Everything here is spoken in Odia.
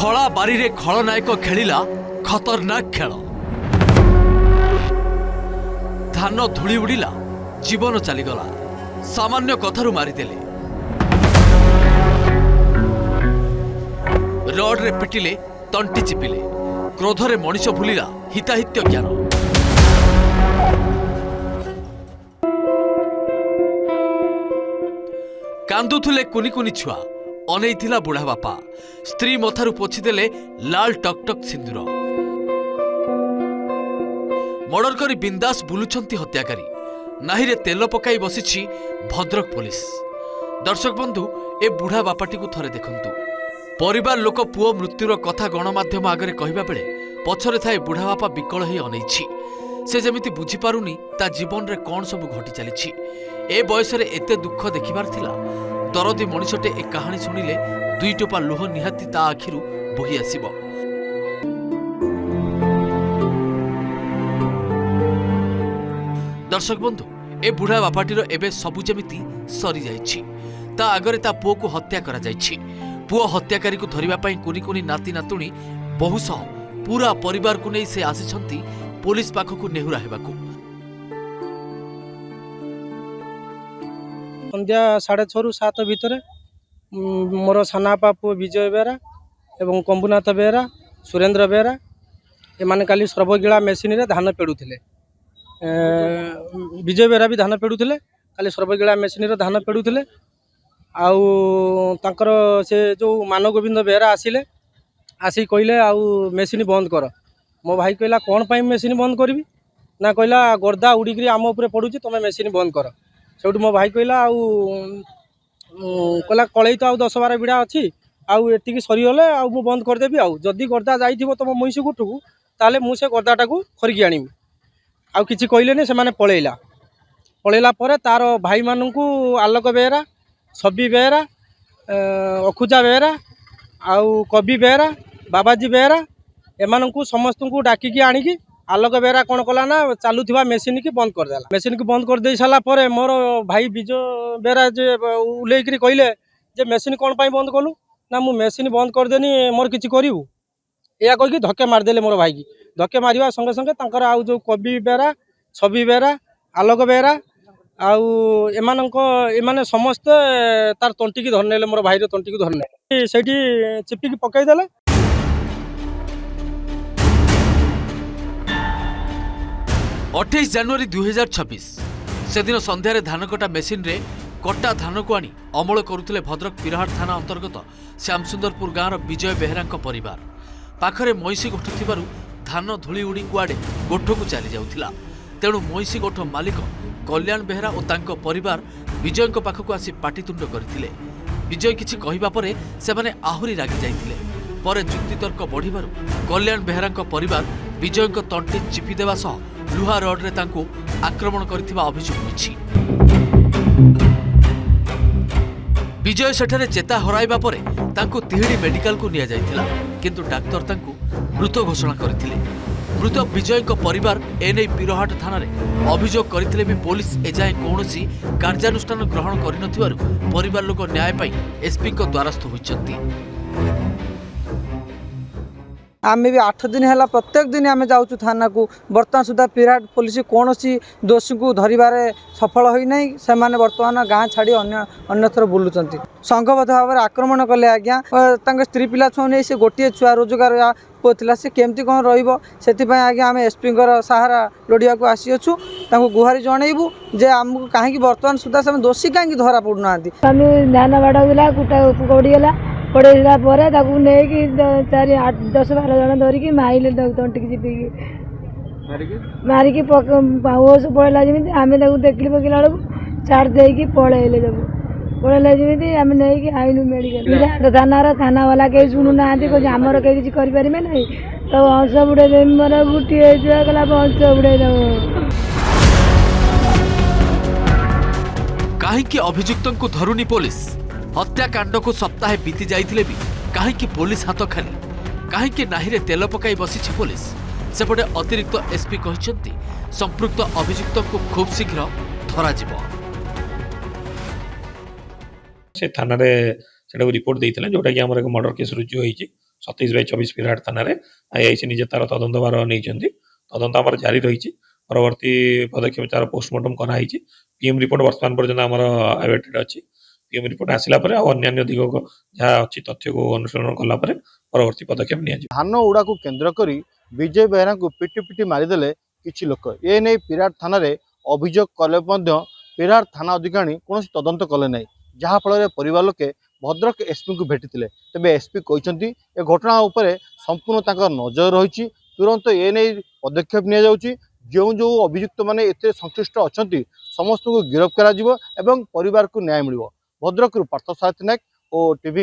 ଖଳା ବାରିରେ ଖଳନାୟକ ଖେଳିଲା ଖତରନାକ ଖେଳ। ଧାନ ଧୂଳି ଉଡ଼ିଲା, ଜୀବନ ଚାଲିଗଲା। ସାମାନ୍ୟ କଥାରୁ ମାରିଦେଲେ। ରଡ୍ରେ ପିଟିଲେ, ତଣ୍ଟି ଚିପିଲେ। କ୍ରୋଧରେ ମଣିଷ ଭୁଲିଲା ହିତାହିତ୍ୟ ଜ୍ଞାନ। କାନ୍ଦୁଥିଲେ କୁନି କୁନି ଛୁଆ, ଅନେଇଥିଲା ବୁଢ଼ା ବାପା। ସ୍ତ୍ରୀ ମଥାରୁ ପୋଛିଦେଲେ ଲାଲ ଟକଟକ ସିନ୍ଦୁର। ମର୍ଡର କରି ବିନ୍ଦାସ ବୁଲୁଛନ୍ତି ହତ୍ୟାକାରୀ। ନାହିରେ ତେଲ ପକାଇ ବସିଛି ଭଦ୍ରକ ପୋଲିସ। ଦର୍ଶକ ବନ୍ଧୁ, ଏ ବୁଢ଼ା ବାପାଟିକୁ ଥରେ ଦେଖନ୍ତୁ। ପରିବାର ଲୋକ ପୁଅ ମୃତ୍ୟୁର କଥା ଗଣମାଧ୍ୟମ ଆଗରେ କହିବା ବେଳେ ପଛରେ ଥାଏ ବୁଢ଼ା ବାପା ବିକଳ ହୋଇ ଅନେଇଛି। ସେ ଯେମିତି ବୁଝିପାରୁନି ତା ଜୀବନରେ କ'ଣ ସବୁ ଘଟି ଚାଲିଛି। ଏ ବୟସରେ ଏତେ ଦୁଃଖ ଦେଖିବାର ଥିଲା। ଦରଦୀ ମଣିଷଟେ ଏ କାହାଣୀ ଶୁଣିଲେ ଦୁଇ ଟୋପା ଲୁହ ନିହାତି ତା ଆଖିରୁ ବୋହି ଆସିବ। ଦର୍ଶକ ବନ୍ଧୁ, ଏ ବୁଢ଼ା ବାପାଟିର ଏବେ ସବୁ ଯେମିତି ସରିଯାଇଛି। ତା ଆଗରେ ତା ପୁଅକୁ ହତ୍ୟା କରାଯାଇଛି। ପୁଅ ହତ୍ୟାକାରୀକୁ ଧରିବା ପାଇଁ କୁନି କୁନି ନାତି ନାତୁଣୀ ବହୁ ସହ ପୁରା ପରିବାରକୁ ନେଇ ସେ ଆସିଛନ୍ତି ପୋଲିସ ପାଖକୁ ନେହୁରା ହେବାକୁ। ସନ୍ଧ୍ୟା 6:30ରୁ 7 ଭିତରେ ମୋର ସାନାପା ପୁଅ ବିଜୟ ବେହେରା ଏବଂ କମ୍ବୁନାଥ ବେହେରା, ସୁରେନ୍ଦ୍ର ବେହେରା ଏମାନେ କାଲି ସର୍ବଗିଳା ମେସିନରେ ଧାନ ପେଡ଼ୁଥିଲେ। ବିଜୟ ବେହେରା ବି ଧାନ ପେଡ଼ୁଥିଲେ। କାଲି ସର୍ବଗିଳା ମେସିନରେ ଧାନ ପେଡ଼ୁଥିଲେ। ଆଉ ତାଙ୍କର ସେ ଯେଉଁ ମାନଗୋବିନ୍ଦ ବେହେରା ଆସିଲେ, ଆସିକି କହିଲେ ଆଉ ମେସିନ୍ ବନ୍ଦ କର। ମୋ ଭାଇ କହିଲା କ'ଣ ପାଇଁ ମେସିନ୍ ବନ୍ଦ କରିବି? ନା କହିଲା ଗର୍ଦା ଉଡ଼ିକିରି ଆମ ଉପରେ ପଡ଼ୁଛି, ତୁମେ ମେସିନ୍ ବନ୍ଦ କର। ସେଇଠୁ ମୋ ଭାଇ କହିଲା ଆଉ କହିଲା କଳେଇ ତ ଆଉ 10-12 ବିଡ଼ା ଅଛି, ଆଉ ଏତିକି ସରିଗଲେ ଆଉ ମୁଁ ବନ୍ଦ କରିଦେବି। ଆଉ ଯଦି ଗର୍ଦା ଯାଇଥିବ ତୁମ ମଇଁଷି ଗୁଟକୁ, ତାହେଲେ ମୁଁ ସେ ଗର୍ଦାଟାକୁ ଖରିକି ଆଣିବି। ଆଉ କିଛି କହିଲେନି, ସେମାନେ ପଳେଇଲା ପରେ ତାର ଭାଇମାନଙ୍କୁ ଆଲୋକ ବେହେରା, ସବି ବେହେରା, ଅଖୁଜା ବେହେରା, ଆଉ କବି ବେହେରା, ବାବାଜୀ ବେହେରା ଏମାନଙ୍କୁ ସମସ୍ତଙ୍କୁ ଡାକିକି ଆଣିକି ଆଲୋକ ବେହେରା କ'ଣ କଲା ନା ଚାଲୁଥିବା ମେସିନ୍କି ବନ୍ଦ କରିଦେଲା। ମେସିନ୍କି ବନ୍ଦ କରିଦେଇ ସାରିଲା ପରେ ମୋର ଭାଇ ବିଜୟ ବେହେରା ଯେ ଓହ୍ଲେଇକିରି କହିଲେ ଯେ ମେସିନ୍ କ'ଣ ପାଇଁ ବନ୍ଦ କଲୁ? ନା ମୁଁ ମେସିନ୍ ବନ୍ଦ କରିଦେନି, ମୋର କିଛି କରିବୁ? ଏହା କହିକି ଧକ୍କେ ମାରିଦେଲେ ମୋର ଭାଇକି। ଧକ୍କେ ମାରିବା ସଙ୍ଗେ ସଙ୍ଗେ ତାଙ୍କର ଆଉ ଯେଉଁ କବି ବେହେରା, ସବି ବେହେରା, ଆଲୋକ ବେହେରା ଆଉ ଏମାନେ ସମସ୍ତେ ତାର ତଣ୍ଟିକି ଧରିନେଲେ, ମୋର ଭାଇର ତଣ୍ଟିକି ଧରିନେଲେ। ସେଇଠି ଚିପିକି ପକାଇଦେଲେ। 28 ଜାନୁଆରୀ 2026 ସେଦିନ ସନ୍ଧ୍ୟାରେ ଧାନକଟା ମେସିନ୍ରେ କଟା ଧାନକୁ ଆଣି ଅମଳ କରୁଥିଲେ ଭଦ୍ରକ ପିରହାଟ ଥାନା ଅନ୍ତର୍ଗତ ଶ୍ୟାମସୁନ୍ଦରପୁର ଗାଁର ବିଜୟ ବେହେରାଙ୍କ ପରିବାର। ପାଖରେ ମଇଁଷି ଗୋଠ ଥିବାରୁ ଧାନ ଧୂଳି ଉଡ଼ି କୁଆଡ଼େ ଗୋଠକୁ ଚାଲି ଯାଉଥିଲା। ତେଣୁ ମଇଁଷି ଗୋଠ ମାଲିକ କଲ୍ୟାଣ ବେହେରା ଓ ତାଙ୍କ ପରିବାର ବିଜୟଙ୍କ ପାଖକୁ ଆସି ପାଟିତୁଣ୍ଡ କରିଥିଲେ। ବିଜୟ କିଛି କହିବା ପରେ ସେମାନେ ଆହୁରି ରାଗି ଯାଇଥିଲେ। ପରେ ଯୁକ୍ତିତର୍କ ବଢ଼ିବାରୁ କଲ୍ୟାଣ ବେହେରାଙ୍କ ପରିବାର ବିଜୟଙ୍କ ତଣ୍ଟି ଚିପି ଦେବା ସହ ଲୁହା ରଡ୍ରେ ତାଙ୍କୁ ଆକ୍ରମଣ କରିଥିବା ଅଭିଯୋଗ ହୋଇଛି। ବିଜୟ ସେଠାରେ ଚେତା ହରାଇବା ପରେ ତାଙ୍କୁ ତିହିଡ଼ି ମେଡିକାଲକୁ ନିଆଯାଇଥିଲା, କିନ୍ତୁ ଡାକ୍ତର ତାଙ୍କୁ ମୃତ ଘୋଷଣା କରିଥିଲେ। ମୃତ ବିଜୟଙ୍କ ପରିବାର ଏନେଇ ପିରହାଟ ଥାନାରେ ଅଭିଯୋଗ କରିଥିଲେ ବି ପୋଲିସ ଏଯାଏଁ କୌଣସି କାର୍ଯ୍ୟାନୁଷ୍ଠାନ ଗ୍ରହଣ କରିନଥିବାରୁ ପରିବାର ଲୋକ ନ୍ୟାୟ ପାଇଁ ଏସ୍ପିଙ୍କ ଦ୍ୱାରସ୍ଥ ହୋଇଛନ୍ତି। आमे भी 8 दिन है प्रत्येक दिन आम जाऊँ थाना को। बर्तमान सुधा पिरहाट पुलिस कौन दोषी को धरबार सफल होना से बर्तमान गाँ छाड़ी अन्यत्र बुलूं संघबद्ध भाव में आक्रमण कले। आज्ञा स्त्री पिला छुआ नहीं, से गोटे छुआ रोजगार पुआ से केमती कौन रही आज्ञा आम एसपी सहारा लोड़िया को आसीचु। गुहारी जनइबू जे आमको कहीं बर्तमान सुधा से दोषी कहीं धरा पड़ना। धान बाड़ा गला पड़ेगा पर नहीं 10-12 जन धरिकी मारे तंटिकी चिपिकी मारिकी ओस पड़ेगा जमी आम देखली पकड़ा बेलू छाड़ देकी पलैले सब पलैला जमी आम नहीं आईनु मेडिकल विराट थाना वाला कहीं शुणु ना कहे आमर कहीं किसी करें ना तो हंस बुड़े देवी मोर गुटी गला हंस बुड़े कहीं अभियुक्त को धरुनी पुलिस। हत्याकांड को सप्ताहे बीती जाइथिले भी कहीं पुलिस हाथ खाली, कहीं नाहिरे तेल पकाई बसी पुलिस। सेपटे अतिरिक्त एसपी कहते संपृक्त अभियुक्त को खूब शीघ्र धरा जिवो। से थाना रे सेटा रिपोर्ट देइथिला जोटा कि हमर एक मर्डर केस रुजु होईची 27/24 ବିରାଟ ଥାନାରେ ଆଇଆଇସି ନିଜେ ତାର ତଦନ୍ତ ଭାର ନେଇଛନ୍ତି। ତଦନ୍ତ ଆମର ଜାରି ରହିଛି। ପରବର୍ତ୍ତୀ ପଦକ୍ଷେପ ତାର ପୋଷ୍ଟମର୍ଟମ କରାହେଇଛି। ପିଏମ୍ ରିପୋର୍ଟ ବର୍ତ୍ତମାନ ପର୍ଯ୍ୟନ୍ତ ଆମର ଆୱେଟେଡ୍ ଅଛି। ପିଏମ୍ ରିପୋର୍ଟ ଆସିଲା ପରେ ଆଉ ଅନ୍ୟାନ୍ୟ ଦିଗ ଯାହା ଅଛି ତଥ୍ୟକୁ ଅନୁସରଣ କଲା ପରେ ପରବର୍ତ୍ତୀ ପଦକ୍ଷେପ ନିଆଯିବ। ଧାନ ଉଡ଼ାକୁ କେନ୍ଦ୍ର କରି ବିଜୟ ବେହେରାଙ୍କୁ ପିଟି ପିଟି ମାରିଦେଲେ କିଛି ଲୋକ। ଏ ନେଇ ବିରାଟ ଥାନାରେ ଅଭିଯୋଗ କଲେ ମଧ୍ୟ ବିରାଟ ଥାନା ଅଧିକାରୀ କୌଣସି ତଦନ୍ତ କଲେ ନାହିଁ, ଯାହାଫଳରେ ପରିବାର ଲୋକେ ଭଦ୍ରକ ଏସ୍ପିଙ୍କୁ ଭେଟିଥିଲେ। ତେବେ ଏସ୍ପି କହିଛନ୍ତି ଏ ଘଟଣା ଉପରେ ସମ୍ପୂର୍ଣ୍ଣ ତାଙ୍କର ନଜର ରହିଛି, ତୁରନ୍ତ ଏ ନେଇ ପଦକ୍ଷେପ ନିଆଯାଉଛି। ଯେଉଁ ଅଭିଯୁକ୍ତମାନେ ଏଥିରେ ସଂଶ୍ଳିଷ୍ଟ ଅଛନ୍ତି ସମସ୍ତଙ୍କୁ ଗିରଫ କରାଯିବ ଏବଂ ପରିବାରକୁ ନ୍ୟାୟ ମିଳିବ। ଭଦ୍ରକରୁ ପାର୍ଥ ସାରଥୀ ନାୟକ, OTV।